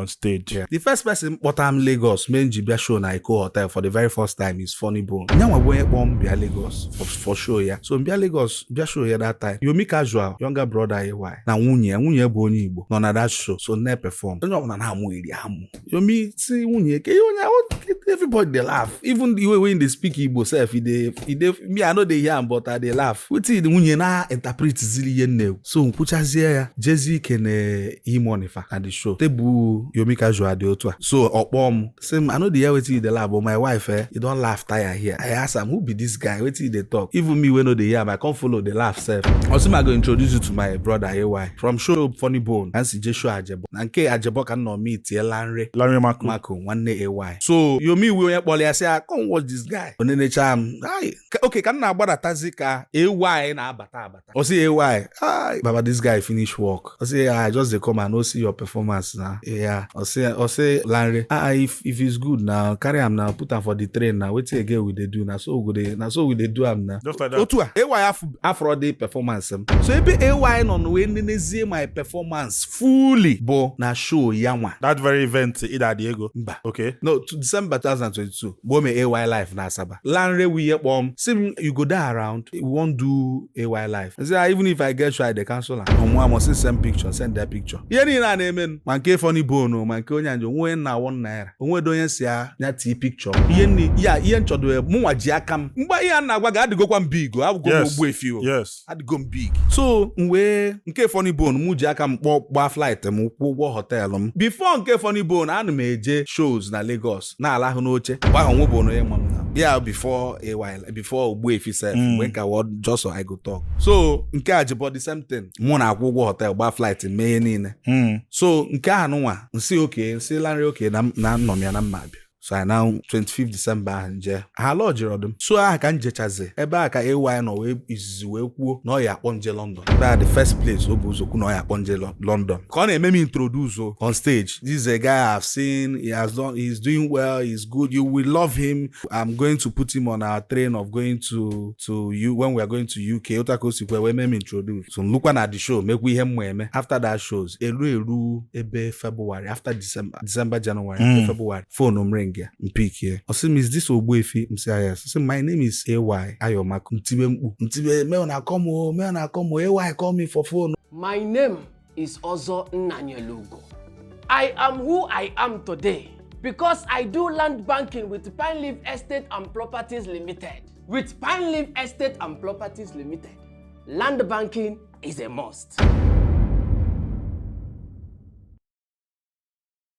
on stage. Yeah. The first person bottom Lagos main Jibia show na Iko Hotel for the very first time is Funny Bone. Nyawa boy bomb Bia Lagos for show ya. So Bia Lagos Bia show ya that time. Yomi Casual, younger brother AY. Na nwunye bụ onye Igbo. No na that show. So ne perform. Onye ọbụla na amu iri amu. Yomi si nwunye ke everybody they laugh. Even the way when they speak Igbo self, me I know they hear but they laugh. Wetin the nwunye na interpret zili yen so nkwuchazie ya Jezi kene imonifa at the show. Tebu Yomi Casual dey otu. So okpom same I know the hear wetin dey laugh but my wife you don't laugh tire here. I ask am who be this guy wetin dey talk. Even me wey no dey hear I come follow the laugh self. Also I go introduce you to my brother AY from show Funny Bone and CJ show Ajebo. Na nke Ajebo can no meet Lanre Mako nwanne AY. So Yomi we onye kpọrọ ya say come watch this guy. Onenecha am. Okay ka na agbadatazi ka AY na abata. O say AY, baba this guy finish work. I say I just dey come and no see your performance now. Yeah. I say Lanre, if it's good now, carry am now, put am for the train now. Wetin again we dey do now? So we dey do am now. Just like that. Otua, AY afro day performance. So ebe AY no we nenezie my performance fully, but na show yanwa. That very event Ida Diego. Okay. No, to December 2022. Bo me AY live na Asaba. Lanre we bomb. See you go there around. We won't do AY live. I say even if I get try they cancel am. I must send picture, send that picture. Yeni na name manke Funny Bone, manke onyanjo nwe na 1 naira. Onwe do yen sia na ti picture. Yeni yen chodo mu waji akam. Mgba ihe na agwa ga adigo kwa big go. Abu go Ogbuefi o. Yes. Adigo big. So nwe nke Funny Bone mu ji akam gba flight mu kwụgwọ hotel m. Before nke Funny Bone ana m eje shows na Lagos na alahụ n'oche. Gba onwe bo no yemam na. Yeah, before Ogbuefi self when ka word just so I go talk. So nke Ajebo the same thing. Mu na akwụgwọ hotel gba flight mee niile. So nke anụnwa nsi okay, nsi Lanre okay na nọ m ya na mma abịa. So I now 25th December nje. Ha lodge rodum. So ka njechaze. Ebe a ka AY no we izizi we kwuo na ya akpọ nje London. That the first place obuzoku na ya akpọ nje London. Ka ọ na-eme me introduce on stage. This is a guy I've seen. He's doing well. He's good. You will love him. I'm going to put him on our train of going to you when we are going to UK. Otakosi we me introduce. So look at the show. Make we him we after that shows. Elu ebe February after December January February. Phone ring. Pick here. I say, is this Ogbuefi? I say, yes. I say, my name is AY Ayomaku. Mtibe me na come AY call me for phone. My name is Ozo Nnanyelugo. I am who I am today because I do land banking with Pine Leaf Estate and Properties Limited. With Pine Leaf Estate and Properties Limited, land banking is a must.